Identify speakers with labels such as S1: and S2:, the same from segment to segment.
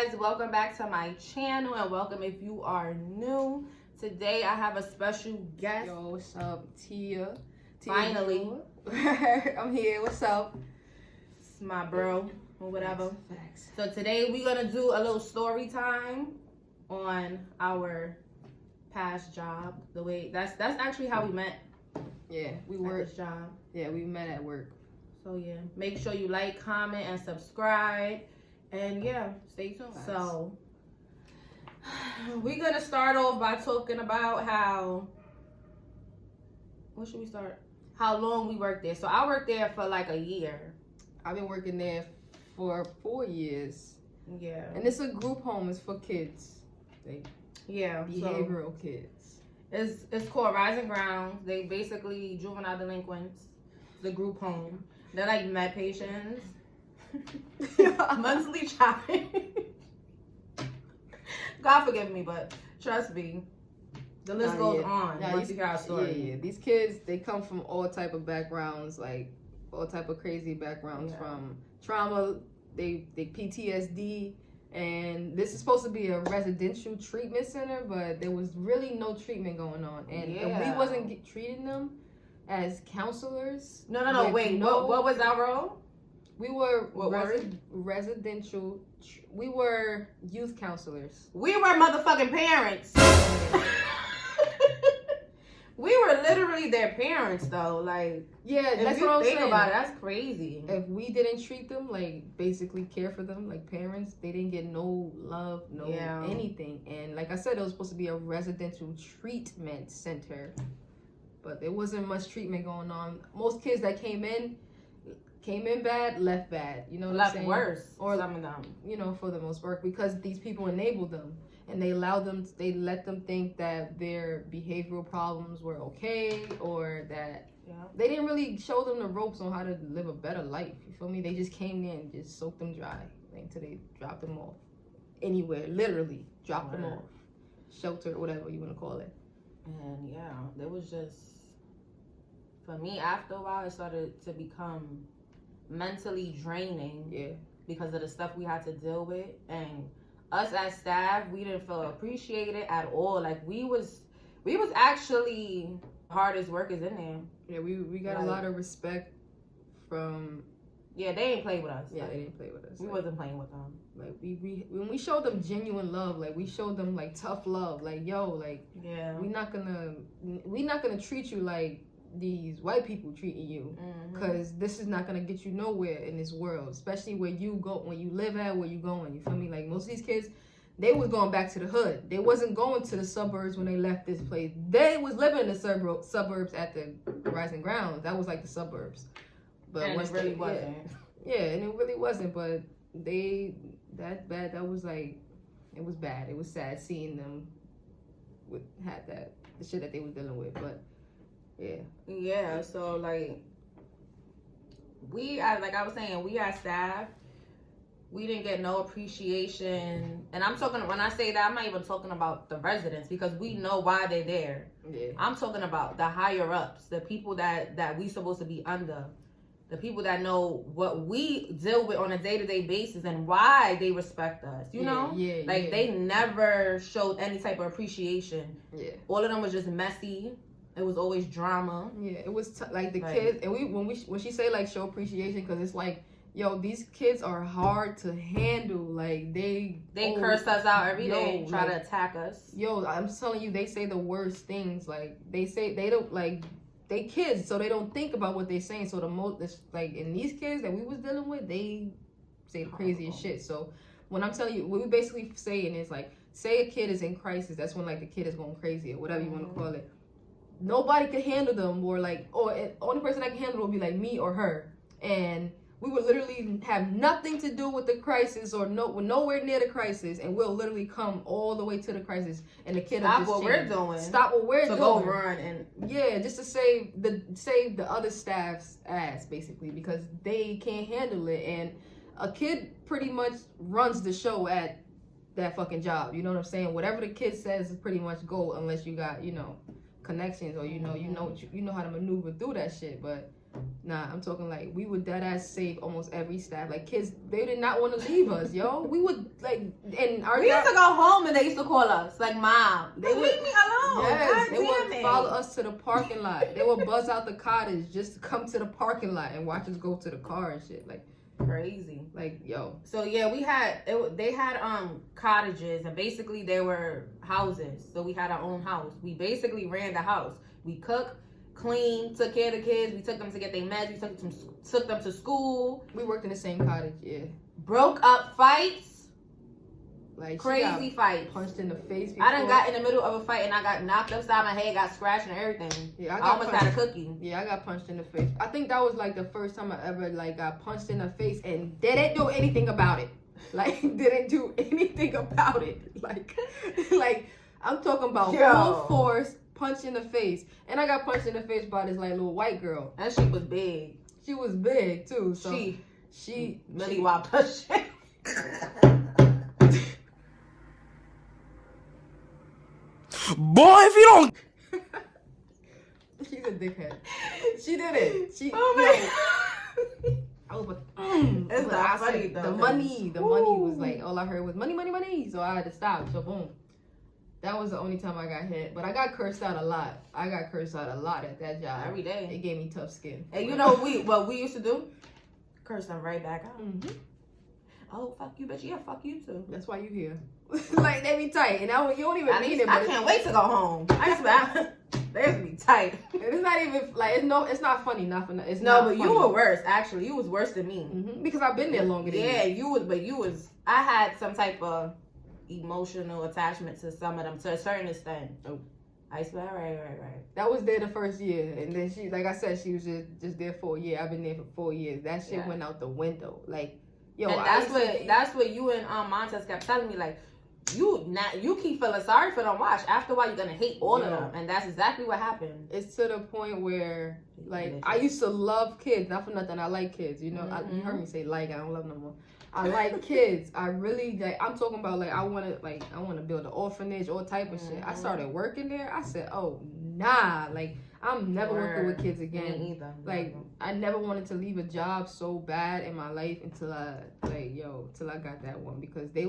S1: guys, welcome back to my channel and welcome if you are new. Today I have a special guest.
S2: Yo, what's up, Tia?
S1: Finally.
S2: I'm here, what's up?
S1: It's my bro or whatever.
S2: Facts.
S1: So today we're gonna do a little story time on our past job. The way that's actually how we met.
S2: Yeah, we
S1: At
S2: work.
S1: this job.
S2: Yeah, we met at work.
S1: So yeah, make sure you like, comment, and subscribe. And yeah, stay tuned.
S2: Nice.
S1: So we're gonna start off by talking about how. What should we start? How long we worked there. So I worked there for like a year.
S2: I've been working there for 4 years.
S1: Yeah.
S2: And it's a group home. It's for kids.
S1: Yeah.
S2: Behavioral kids.
S1: It's called Rising Grounds. They basically juvenile delinquents. The group home. They're like med patients. Monthly child. God forgive me, but trust me, the list goes on. Once you hear our story.
S2: Yeah. These kids, they come from all type of backgrounds, like all type of crazy backgrounds, from trauma, they PTSD, and this is supposed to be a residential treatment center, but there was really no treatment going on, and we wasn't treating them as counselors.
S1: No. Wait, what was our role?
S2: We were residential. We were youth counselors.
S1: We were motherfucking parents. We were literally their parents, though. Like,
S2: yeah, that's
S1: if
S2: what I'm
S1: you think
S2: saying.
S1: about it, that's crazy.
S2: If we didn't treat them, like, basically care for them like parents, they didn't get no love, no anything. And like I said, it was supposed to be a residential treatment center, but there wasn't much treatment going on. Most kids that came in bad, left bad. You know what I'm saying?
S1: Left worse,
S2: or
S1: some of them.
S2: You know, for the most part, because these people enabled them. And they let them think that their behavioral problems were okay, or that they didn't really show them the ropes on how to live a better life. You feel me? They just came in and just soaked them dry until they dropped them off. Anywhere, literally, dropped them off. Shelter, whatever you want to call it.
S1: And yeah, there was just, for me, after a while, it started to become mentally draining.
S2: Yeah. Because
S1: of the stuff we had to deal with. And us as staff, we didn't feel appreciated at all. Like, we was actually hardest workers in there.
S2: Yeah, we got a lot of respect from.
S1: Yeah, they ain't play with us.
S2: Yeah, they didn't play with us.
S1: We wasn't playing with them.
S2: Like when we showed them genuine love, like we showed them like tough love, like yo, like we're not gonna treat you like these white people treating you, because this is not gonna get you nowhere in this world, especially where you go, when you live at, where you going. You feel me? Like most of these kids, they was going back to the hood. They wasn't going to the suburbs when they left this place. They was living in the suburbs at the Rising Grounds. That was like the suburbs. But
S1: and it really wasn't.
S2: Yeah, and it really wasn't. But that was like, it was bad. It was sad seeing them the shit that they was dealing with. But yeah, so like like I was saying, we as staff, we didn't get no appreciation. And I'm talking, when I say that, I'm not even talking about the residents, because we know why they're there. I'm talking about the higher ups, the people that we supposed to be under, the people that know what we deal with on a day-to-day basis and why they respect us, you know? They never showed any type of appreciation. All of them was just messy. It was always drama. Yeah, it was like the kids, and when she say like show appreciation, because it's like, yo, these kids are hard to handle. Like they
S1: curse us out every day, try to attack us.
S2: Yo, I'm telling you, they say the worst things. Like they say they don't they kids, so they don't think about what they're saying. So in these kids that we was dealing with, they say the craziest shit. So when I'm telling you, what we basically saying is like, say a kid is in crisis, that's when like the kid is going crazy or whatever you want to call it. Nobody could handle them, or only person that can handle it will be like me or her, and we would literally have nothing to do with the crisis, or nowhere near the crisis, and we'll literally come all the way to the crisis, and the kid will just stop what we're doing,
S1: go run and
S2: just to save the other staff's ass, basically, because they can't handle it. And a kid pretty much runs the show at that fucking job. You know what I'm saying? Whatever the kid says is pretty much go, unless you got connections, or you know how to maneuver through that shit. But
S3: Nah, I'm talking like we would dead ass save almost every staff. Like kids, they did not want to leave us, yo. We would like, and
S2: we used to go home and they used to call us like, "Mom,
S3: they would
S2: leave me alone."
S3: Yes,
S2: God
S3: they would
S2: damn it.
S3: follow us to the parking lot. They would buzz out the cottage just to come to the parking lot and watch us go to the car and shit. Like
S2: crazy.
S3: Like yo.
S2: So yeah, they had cottages and basically they were houses. So we had our own house. We basically ran the house. We cooked, cleaned, took care of the kids. We took them to get their meds. We took them to school.
S3: We worked in the same cottage, yeah.
S2: Broke up fights.
S3: Like
S2: crazy fights.
S3: Punched in the face before.
S2: I done got in the middle of a fight and I got knocked upside my head, got scratched and everything.
S3: Yeah,
S2: I almost had a cookie.
S3: Yeah, I got punched in the face. I think that was like the first time I ever like got punched in the face and didn't do anything about it. Like didn't do anything about it. Like I'm talking about full force punch in the face. And I got punched in the face by this like little white girl.
S2: And she was big.
S3: She was big too. So
S2: she really wild push.
S4: Boy, if you don't.
S3: She's a dickhead. She did it. She.
S2: Oh my God.
S3: I was like,
S2: it's not funny though.
S3: The money was like all I heard was money, money, money. So I had to stop. So boom. That was the only time I got hit. But I got cursed out a lot. I got cursed out a lot at that job.
S2: Every day.
S3: It gave me tough skin.
S2: And you know what we used to do? Curse them right back out.
S3: Mm-hmm.
S2: Oh, fuck you, bitch. Yeah, fuck you too.
S3: That's why you here. Like, they be tight. And you don't even mean it.
S2: I can't wait to go home. They used to be tight.
S3: It's not even, like, it's not funny. It's
S2: no,
S3: not
S2: but
S3: funny.
S2: You were worse, actually. You was worse than me.
S3: Mm-hmm. Because I've been there longer than you.
S2: Yeah, you was, I had some type of emotional attachment to some of them to a certain extent.
S3: Oh.
S2: I swear, right.
S3: That was there the first year. And then she, like I said, she was just there for a year. I've been there for 4 years. That shit went out the window. Like, yo,
S2: and that's what you and Montez kept telling me, like, you keep feeling sorry for them. Watch, after a while you're gonna hate all of them, and that's exactly what happened.
S3: It's to the point where, like, I used to love kids. Not for nothing, I like kids. You know,
S2: Mm-hmm.
S3: You heard me say like. I don't love no more. I like kids. I really like. I'm talking about like I want to build an orphanage, all type of shit. I started working there. I said, oh nah, like I'm never working with kids again.
S2: Me either.
S3: Like I never wanted to leave a job so bad in my life until I got that one, because they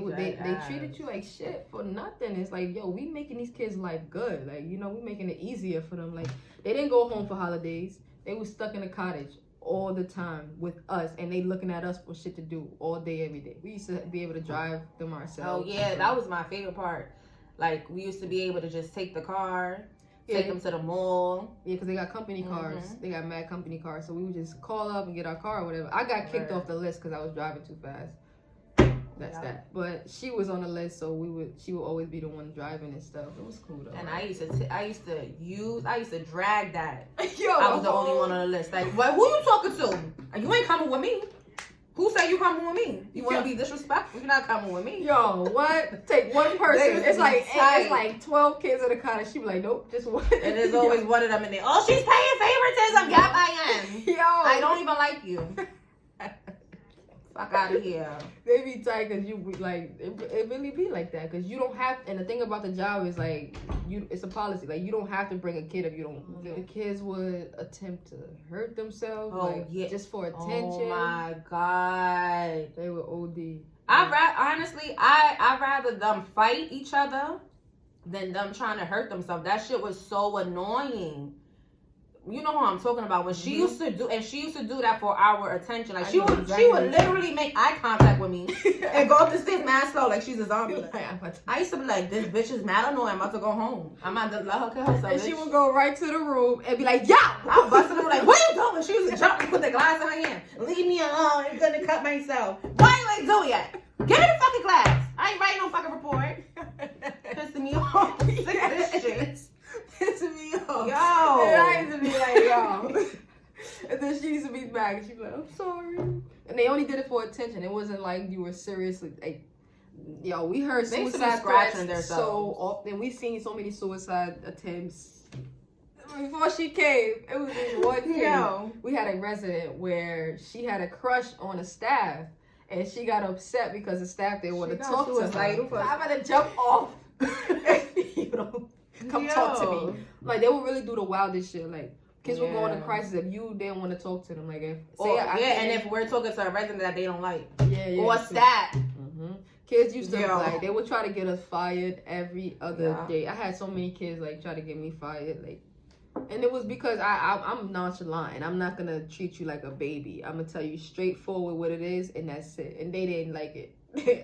S3: treated you like shit for nothing. It's like, yo, we making these kids' life good. Like, you know, we making it easier for them. Like they didn't go home for holidays. They was stuck in a cottage all the time with us, and they looking at us for shit to do all day, every day. We used to be able to drive them ourselves.
S2: Oh yeah, that was my favorite part. Like we used to be able to just take the car, take them to the mall.
S3: Yeah, because they got company cars. They got mad company cars, so we would just call up and get our car or whatever. I got kicked off the list because I was driving too fast. That's that. But she was on the list, so she would always be the one driving and stuff. It was cool though.
S2: And I used to drag that.
S3: Yo,
S2: I was the only one on the list. Like, what? Who you talking to? You ain't coming with me. Who said you coming with me? You want to be disrespectful? You're not coming with me.
S3: Yo, what? Take one person. It's like 12 kids in the cottage. She be like, nope, just one.
S2: And there's always one of them in there. Oh, she's paying favoritism. Yep, I am.
S3: Yo,
S2: I don't even like you. Fuck out of here.
S3: They be tight because you like it really be like that, because you don't have. And the thing about the job is like it's a policy. Like you don't have to bring a kid if you don't. The kids would attempt to hurt themselves, just for attention.
S2: Oh my god,
S3: they were OD.
S2: I'd rather them fight each other than them trying to hurt themselves. That shit was so annoying. You know who I'm talking about. When she used to do, and she used to do that for our attention. Like she would literally make eye contact with me and go up the stairs mad slow, like she's a zombie. I used to be like, this bitch is mad annoying. I'm about to go home. I'm about to let her kill herself.
S3: And she would go right to the room and be like, yeah.
S2: I'm busting her like, what you doing? She was jumping with the glass in her hand. Leave me alone. I'm gonna cut myself. Why you ain't do yet? Give me the fucking glass. I ain't writing no fucking report. Pissing me off. Sick of this shit.
S3: Pissing me off.
S2: Yo.
S3: And I used to be like, yo. And then she used to be back and she'd be like, I'm sorry. And they only did it for attention. It wasn't like you were seriously like, yo, we heard suicide threats so often. We've seen so many suicide attempts. Before she came, it was this one thing.
S2: Yo.
S3: We had a resident where she had a crush on a staff, and she got upset because the staff didn't want to talk to her. I'm about to jump off. You know, come talk to me. Like, they would really do the wildest shit. Like, Kids will go into crisis if you didn't want to talk to them. Like if
S2: and if we're talking to a resident that they don't like, or
S3: true.
S2: staff.
S3: Kids used to like they would try to get us fired every other day. I had so many kids like try to get me fired, like, and it was because I'm nonchalant and I'm not gonna treat you like a baby. I'm gonna tell you straightforward what it is, and that's it. And they didn't like it.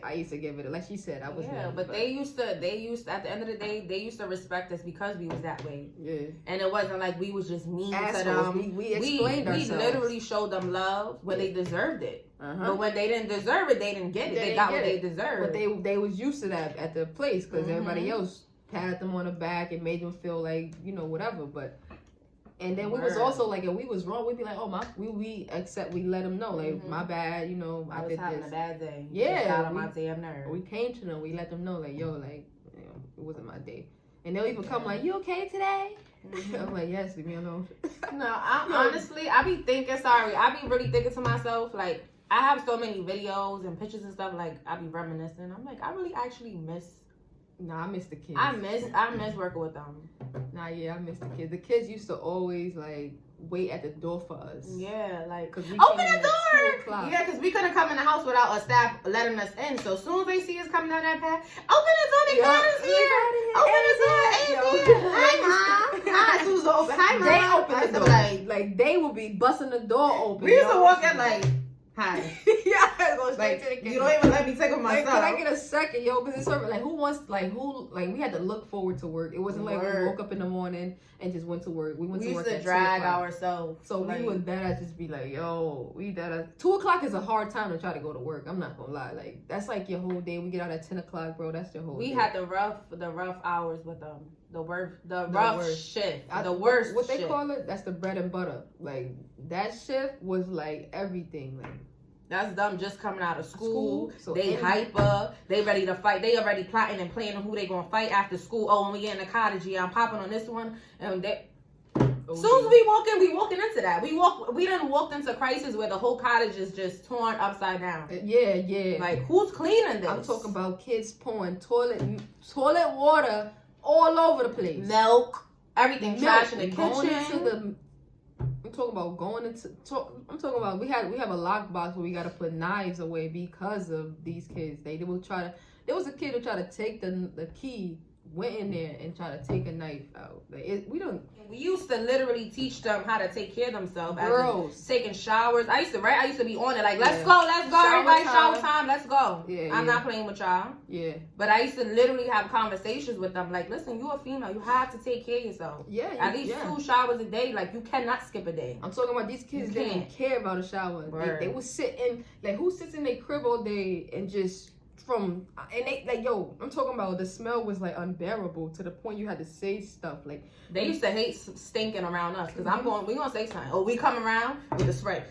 S3: I used to give it, like she said, I was
S2: but they used to at the end of the day, they used to respect us because we was that way.
S3: Yeah.
S2: And it wasn't like we was just mean
S3: assholes.
S2: To them.
S3: We explained ourselves.
S2: We literally showed them love when they deserved it. But when they didn't deserve it, they didn't get it. They got what they deserved.
S3: But they was used to that at the place because everybody else patted them on the back and made them feel like, you know, whatever. But and then we was also like, if we was wrong, we'd be like, oh, we let them know, like, my bad, you know, I did
S2: having
S3: this.
S2: a bad day.
S3: Yeah,
S2: got on my damn nerve.
S3: We came to them, we let them know, like, yo, like, you know, it wasn't my day. And they'll even come like, you okay today? I'm like, yes, leave me alone.
S2: No, honestly, I be really thinking to myself, like, I have so many videos and pictures and stuff, like, I be reminiscing. I'm like, I really actually miss.
S3: Nah, I miss the kids.
S2: I miss working with them.
S3: Nah, yeah, I miss the kids. The kids used to always like wait at the door for us.
S2: Yeah, like
S3: open
S2: the door. Yeah, because we couldn't come in the house without a staff letting us in. So as soon as they see us coming down that path, open the door. The cat is here. Open the door. Hi, mom. Hi, Susan. Open. Hi, mom.
S3: They open the door. Like they would be busting the door open.
S2: We used to walk in like. Hi.
S3: Yeah, go straight
S2: like,
S3: to the kitchen.
S2: You don't even let me take off myself.
S3: Like, can I get a second, yo? Because it's sort of like we had to look forward to work. It wasn't like we woke up in the morning and just went to work. We went to work. We used to drag ourselves. So like, we would just be like, yo, 2:00 is a hard time to try to go to work. I'm not gonna lie. Like that's like your whole day. We get out at 10:00, bro. That's your whole day.
S2: We had the rough hours with them. The rough shift. The worst.
S3: What they call it? That's the bread and butter. Like that shift was like everything. Like
S2: that's them just coming out of school. So they hyper. They ready to fight. They already plotting and planning who they gonna fight after school. Oh, when we get in the cottage, I'm popping on this one. And they. As soon as we walking into that. We done walked into crisis where the whole cottage is just torn upside down.
S3: Yeah.
S2: Like who's cleaning this?
S3: I'm talking about kids pouring toilet water all over the place.
S2: Milk, everything, trash in the kitchen.
S3: I'm talking about we have a lockbox where we gotta put knives away because of these kids. There was a kid who tried to take the key, went in there and tried to take a knife out. We
S2: used to literally teach them how to take care of themselves.
S3: Girls
S2: taking showers. I used to be on it like, let's go, everybody, shower time, let's go. I'm not playing with y'all.
S3: Yeah.
S2: But I used to literally have conversations with them like, listen, you're a female, you have to take care of yourself.
S3: Yeah.
S2: At least 2 showers a day. Like you cannot skip a day.
S3: I'm talking about these kids didn't care about a shower. They would sit in, like, who sits in their crib all day and just and they like, yo, I'm talking about the smell was like unbearable to the point you had to say stuff like
S2: they used to hate stinking around us because we gonna say something. Oh, we come around with the spray.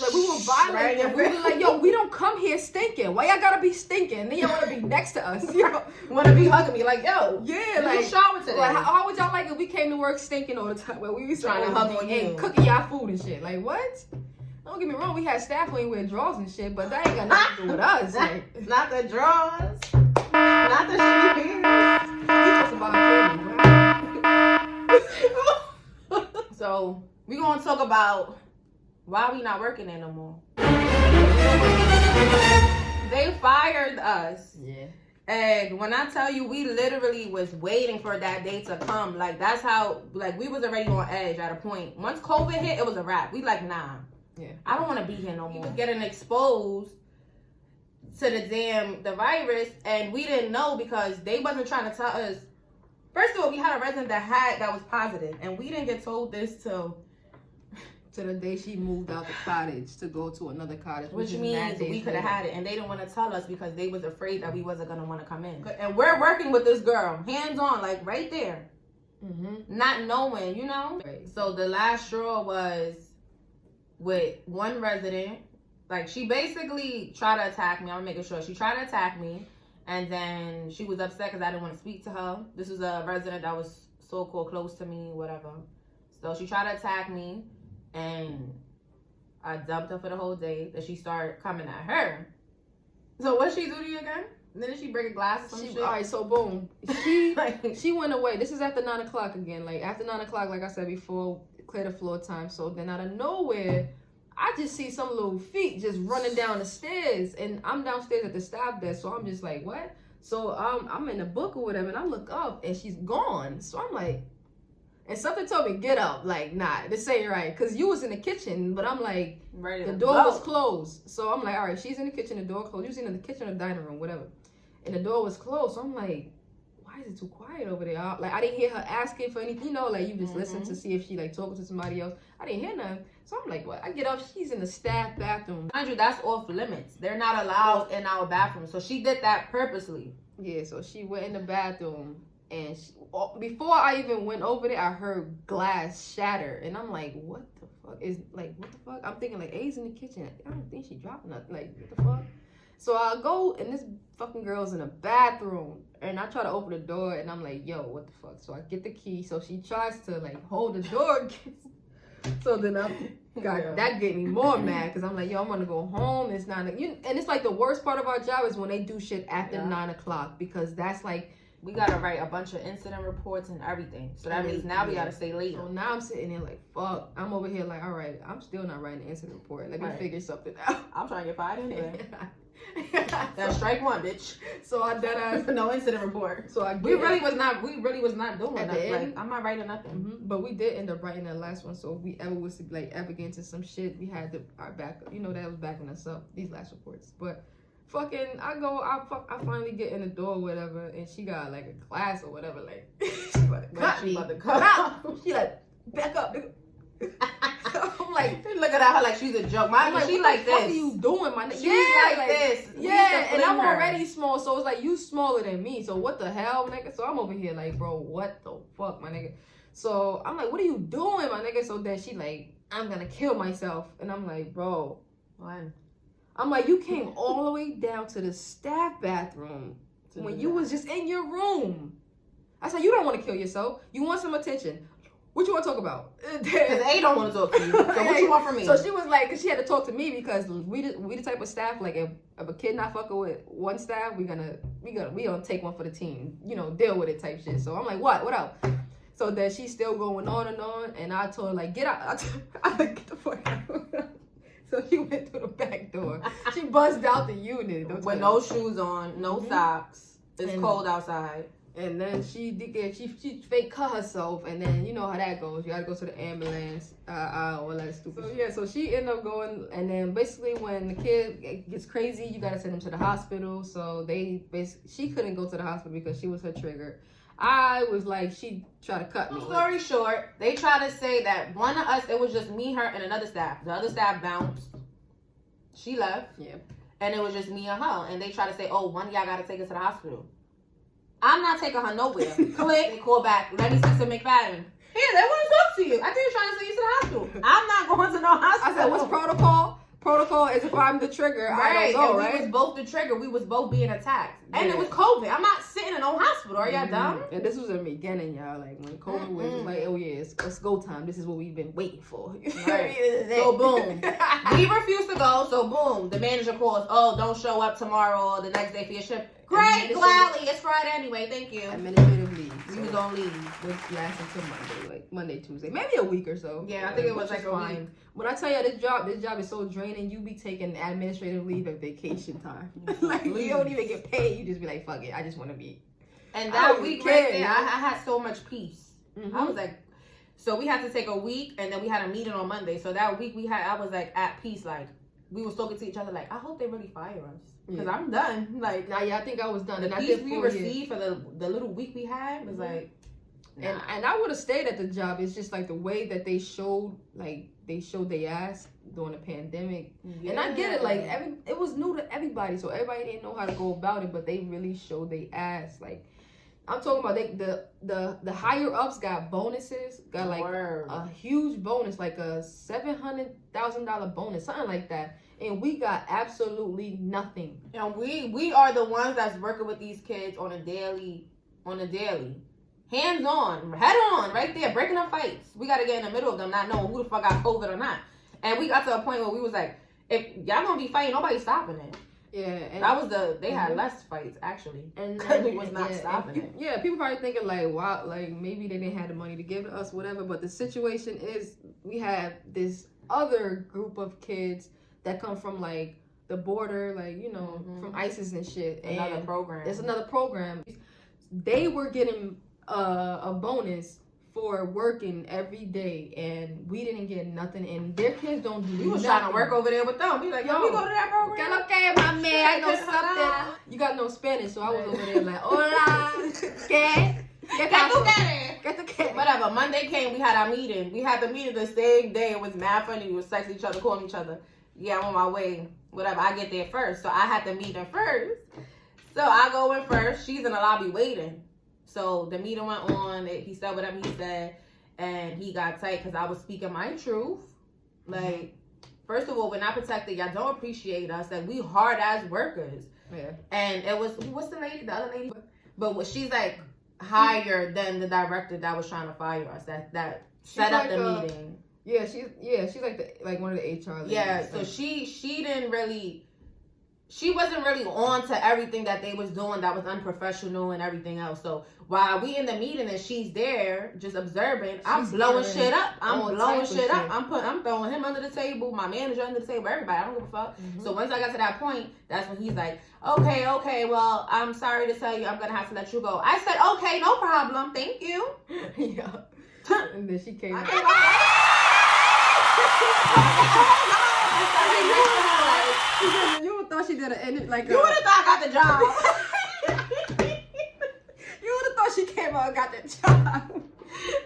S3: Like we were violent. And we were like, yo, we don't come here stinking. Why y'all gotta be stinking? And then y'all wanna be next to us. Yo,
S2: wanna be hugging me like, yo,
S3: yeah,
S2: like shower today.
S3: Like, how would y'all like if we came to work stinking all the time? Well, we was
S2: trying to hug on you
S3: and cooking y'all food and shit. Like what? Don't get me wrong, we had staff who ain't wear drawers and shit, but that ain't got nothing to do with us. Like,
S2: not the drawers, not the shoes. So we gonna talk about why we not working there no more. They fired us.
S3: Yeah.
S2: And when I tell you, we literally was waiting for that day to come. Like that's how, like we was already on edge at a point. Once COVID hit, it was a wrap. We like, nah.
S3: Yeah.
S2: I don't want to be here no more. We was getting exposed to the virus, and we didn't know because they wasn't trying to tell us. First of all, we had a resident that was positive, and we didn't get told this till
S3: the day she moved out the cottage to go to another cottage,
S2: which means we could have had it, and they didn't want to tell us because they was afraid that we wasn't gonna want to come in. And we're working with this girl, hands on, like right there, not knowing, you know.
S3: Right.
S2: So the last straw was with one resident. Like she basically tried to attack me. I'm making sure she tried to attack me, and then she was upset because I didn't want to speak to her. This was a resident that was so-called close to me, whatever. So she tried to attack me, and I dumped her for the whole day. Then she started coming at her. So what she do to you again? Didn't she break a glass or some shit?
S3: All right, so boom. She went away. This is after 9 o'clock again. Like after 9 o'clock, like I said before, clear the floor time. So then out of nowhere, I just see some little feet just running down the stairs, and I'm downstairs at the staff desk. So I'm just like, what? So I'm in the book or whatever, and I look up and she's gone. So I'm like, and something told me, get up. Like, nah, this ain't right. Because you was in the kitchen, but I'm like, the door was closed. So I'm like, all right, she's in the kitchen, the door closed. You was in the kitchen or the dining room, whatever. And the door was closed. So I'm like, why is it too quiet over there? Like, I didn't hear her asking for anything. You know, like, you just listen to see if she, like, talking to somebody else. I didn't hear nothing. So I'm like, what? I get up. She's in the staff bathroom.
S2: Mind you, that's off limits. They're not allowed in our bathroom. So she did that purposely.
S3: Yeah, so she went in the bathroom. And before I even went over there, I heard glass shatter. And I'm like, what the fuck? What the fuck? I'm thinking, like, A's in the kitchen. I don't think she dropped nothing. Like, what the fuck? So I go, and this fucking girl's in the bathroom, and I try to open the door, and I'm like, yo, what the fuck? So I get the key, so she tries to, like, hold the door. So then that get me more mad, because I'm like, yo, I'm gonna go home. It's not, and it's like the worst part of our job is when they do shit after 9 o'clock, because that's like,
S2: we gotta write a bunch of incident reports and everything. So that means now we gotta stay late.
S3: So now I'm sitting there like, fuck. I'm over here like, all right, I'm still not writing an incident report. Let me figure something out.
S2: I'm trying to get fired anyway. That's strike one, bitch.
S3: So I dead ass
S2: no incident report. So we really was not doing that. Like, I'm not writing nothing.
S3: But we did end up writing that last one. So if we ever was to like ever get into some shit, we had our backup. You know, that was backing us up. These last reports, but. Fucking, I finally get in the door or whatever, and she got like a class or whatever, like, she about to cut out. She like, back up, nigga. I'm like,
S2: looking at her like she's a joke.
S3: I'm like,
S2: she
S3: what
S2: like
S3: the
S2: this.
S3: fuck are you doing, my nigga?
S2: She's like this.
S3: Yeah, and I'm already small, so it's like, you smaller than me, so what the hell, nigga? So I'm over here like, bro, what the fuck, my nigga? So I'm like, what are you doing, my nigga? So then she like, I'm gonna kill myself. And I'm like, bro.
S2: When?
S3: I'm like, you came all the way down to the staff bathroom when you was just in your room. I said, you don't want to kill yourself. You want some attention. What you want to talk about?
S2: Because A don't want to talk to you. So what you want from me?
S3: So she was like, because she had to talk to me because we the type of staff, like if a kid not fucking with one staff, we gonna take one for the team. You know, deal with it type shit. So I'm like, what up? So then she's still going on, and I told her like, get out. I like, get the fuck out. So she went through the back door. She buzzed out the unit.
S2: With no shoes on, no socks. It's cold outside.
S3: And then she fake cut herself. And then you know how that goes. You gotta go to the ambulance. All that stupid shit. So she ended up going. And then basically when the kid gets crazy, you gotta send him to the hospital. So she couldn't go to the hospital because she was her trigger. I was like, she tried to cut me.
S2: Story short, they tried to say that one of us, it was just me, her, and another staff. The other staff bounced. She left. Yeah. And it was just me and her. And they tried to say, oh, one of y'all got to take us to the hospital. I'm not taking her nowhere. Click. They call back. Let me speak to McFadden. Here, they want to talk to you. I think you're trying to send you to the hospital. I'm not going to no hospital.
S3: I said, what's protocol? Protocol is if I'm the trigger,
S2: right.
S3: I don't go,
S2: right? We was both the trigger. We was both being attacked. And it was COVID. I'm not sitting in no hospital. Are y'all dumb?
S3: And this was in the beginning, y'all. Like, when COVID was like, oh, yeah, it's go time. This is what we've been waiting for.
S2: Right. So, boom. We refused to go. So, boom. The manager calls, oh, don't show up tomorrow or the next day for your shift. Great, gladly. It's Friday anyway. Thank you.
S3: Administrative leave.
S2: We was on leave.
S3: Which lasts until Monday, like Monday, Tuesday. Maybe a week or so.
S2: Yeah, I think it was like a week.
S3: When I tell you this job is so draining, you be taking administrative leave at vacation time. Like, you don't even get paid. You just be like, fuck it. I just want to be.
S2: And that week right there, I had so much peace. I was like, so we had to take a week, and then we had a meeting on Monday. So that week I was like at peace. Like, we was talking to each other like, I hope they really fire us. Because I'm done. Like,
S3: I think I was done.
S2: The peace we received for the little week we had was like,
S3: nah. And I would have stayed at the job. It's just like the way that they showed their ass during the pandemic. Yeah. And I get it. Like, it was new to everybody, so everybody didn't know how to go about it. But they really showed their ass. Like, I'm talking about the higher ups got bonuses. Got like a huge bonus, like a $700,000 bonus, something like that. And we got absolutely nothing.
S2: And we are the ones that's working with these kids on a daily. Hands on, head on, right there, breaking up fights. We got to get in the middle of them, not knowing who the fuck got COVID or not. And we got to a point where we was like, if y'all gonna be fighting, nobody's stopping it.
S3: Yeah, and
S2: that was they had less fights actually,
S3: and
S2: because we was not stopping it.
S3: Yeah, people probably thinking like, wow, like maybe they didn't have the money to give to us, whatever. But the situation is, we have this other group of kids that come from like the border, like from ISIS and shit.
S2: Another program.
S3: It's another program. They were getting a bonus for working every day, and we didn't get nothing, and their kids don't do nothing.
S2: We was trying to work over there with them. We like, yo, we go to that program.
S3: Okay, my man, I know something. You got no Spanish, so I was over there like, hola, ¿qué?
S2: Whatever. Monday came, we had our meeting. We had the meeting the same day. It was mad funny. We was texting each other, calling each other. Yeah, I'm on my way. Whatever. I get there first, so I had the meeting first. So I go in first. She's in the lobby waiting. So the meeting went on. He said whatever he said, and he got tight because I was speaking my truth. Like, first of all, we're not protected. Y'all don't appreciate us. Like, we hard ass workers.
S3: Yeah.
S2: And it was, what's the lady? The other lady? But she's like higher than the director that was trying to fire us. That set up the meeting.
S3: Yeah, she's like one of the HR ladies.
S2: Yeah. So she didn't really. She wasn't really on to everything that they was doing that was unprofessional and everything else. So while we in the meeting and she's there just observing, I'm blowing shit up. I'm throwing him under the table, my manager under the table, everybody. I don't give a fuck. Mm-hmm. So once I got to that point, that's when he's like, okay, well, I'm sorry to tell you, I'm gonna have to let you go. I said, okay, no problem, thank you.
S3: Yeah. And then she came. You would have thought she did like
S2: you would have thought I got the job.
S3: You would have thought she came out and got the job.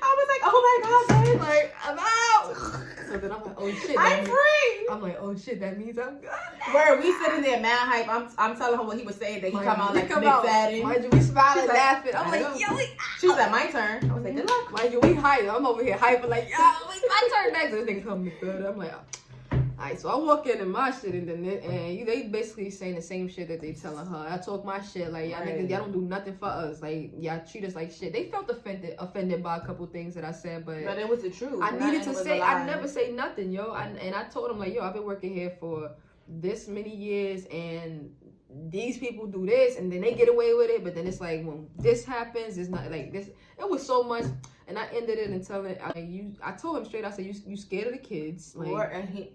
S2: I was like, oh my god, babe, like I'm out.
S3: So then I'm like, oh shit,
S2: I'm free.
S3: I'm like, oh shit, that means I'm good.
S2: Where we sitting there mad hype. I'm telling her what he was saying, that he come out like a big fatty.
S3: Mind you, we smiling, laughing. I'm like, yo,
S2: she was like, my turn. I was like, good luck.
S3: Mind you, we hype. I'm over here hyping like, yo, it's my turn next. This nigga coming good. I'm like, alright, so I walk in and my shit, and then they basically saying the same shit that they telling her. I talk my shit like, y'all niggas, y'all don't do nothing for us. Like, y'all treat us like shit. They felt offended by a couple things that I said, but
S2: it was the truth.
S3: I needed to say, I never say nothing, yo. And I told them like, yo, I've been working here for this many years, and these people do this, and then they get away with it. But then it's like when this happens, it's not like this. It was so much, and I ended it in telling I told him straight. I said, you scared of the kids, like.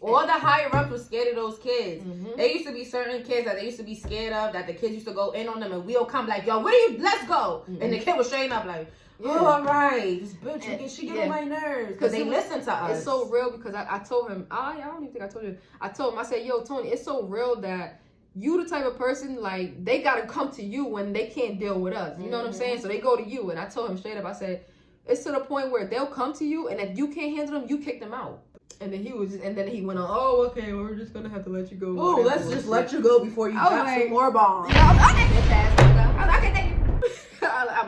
S2: All the higher ups were scared of those kids. Mm-hmm. There used to be certain kids that they used to be scared of, that the kids used to go in on them, and we'll come like, yo, let's go. Mm-hmm. And the kid was straight up like, oh, all right, this bitch, she get on my nerves. Because they listen to us.
S3: It's so real because I told him, I don't even think I told you. I told him, I said, yo, Tony, it's so real that you the type of person, like, they got to come to you when they can't deal with us. You know what I'm saying? So they go to you. And I told him straight up, I said, it's to the point where they'll come to you, and if you can't handle them, you kick them out. And then he went on, oh, okay, well, we're just going to have to let you go.
S2: Oh, let's just let you go before you drop some more bombs.
S3: Yeah, I'm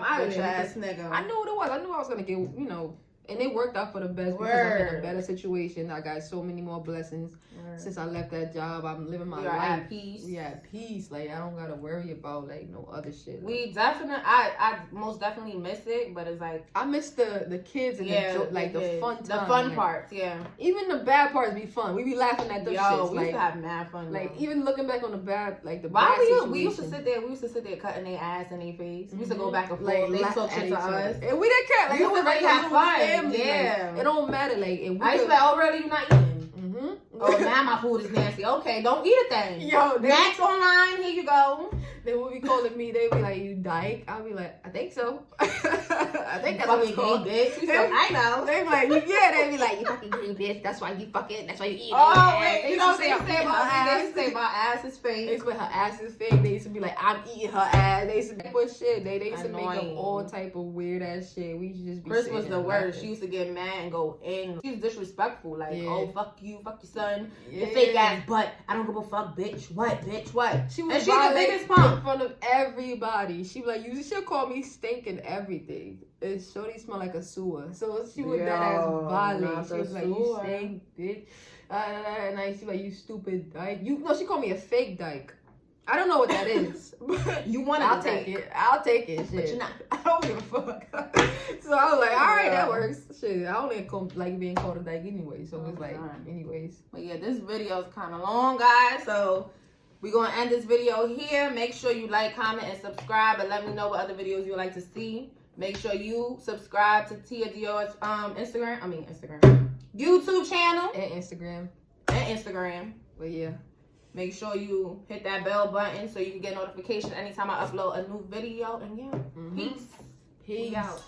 S3: out of there.
S2: Nigga.
S3: I knew what it was. I knew I was going to get, and it worked out for the best because I'm in a better situation. I got so many more blessings. Since I left that job, I'm living my life.
S2: At peace.
S3: Yeah, at peace. Like, I don't got to worry about, like, no other shit.
S2: We definitely, I most definitely miss it, but it's like.
S3: I miss the kids and the fun time.
S2: The fun parts, yeah.
S3: Even the bad parts be fun. We be laughing at those shits.
S2: We used to have mad fun.
S3: Like, even looking back on the bad, like,
S2: we used to sit there cutting their ass in their face. We used to go back and forth. They talk shit to us.
S3: And we didn't care. Like,
S2: we used to really have fun. Yeah.
S3: Like, it don't matter. Like, and
S2: I used to be like, oh, really? You're not eating? Mm-hmm. Oh, now my food is nasty. Okay, don't eat a thing.
S3: Yo,
S2: Max online, here you go.
S3: They would be calling me. They be like, you dyke? I'll be like, I think so. I think that's what it's called.
S2: Bitch. I know.
S3: They be like, yeah. They be like, you fucking green bitch. That's why you fucking. That's why you eat.
S2: Oh wait, they used to say about ass's face.
S3: They used to put her ass's face. They used to be like, I'm eating her ass. They used to put shit. They used to make up all type of weird ass shit. We used to just be.
S2: Chris was the worst. She used to get mad and go in. She was disrespectful. Like, oh fuck you, fuck your son, your fake ass butt. I don't give a fuck, bitch. What, bitch? What? She was. And she's the biggest punk.
S3: In front of everybody. She be like, she'll call me stinking everything. And shorty smell like a sewer. So she was that ass violent. She was like, you stink, bitch. And I she like, you stupid dyke. She called me a fake dyke. I don't know what that is.
S2: You want
S3: I'll take it. I'll take it. Shit.
S2: But you're not.
S3: I don't give a fuck. So I was like, all right, that works. Shit, I only like being called a dyke anyway. So it's like, anyways.
S2: But yeah, this video is kind of long, guys. So We're going to end this video here. Make sure you like, comment, and subscribe. And let me know what other videos you would like to see. Make sure you subscribe to Tia Dior's YouTube channel.
S3: And Instagram.
S2: But
S3: yeah.
S2: Make sure you hit that bell button so you can get notification anytime I upload a new video. And yeah, peace.
S3: Peace.
S2: We out.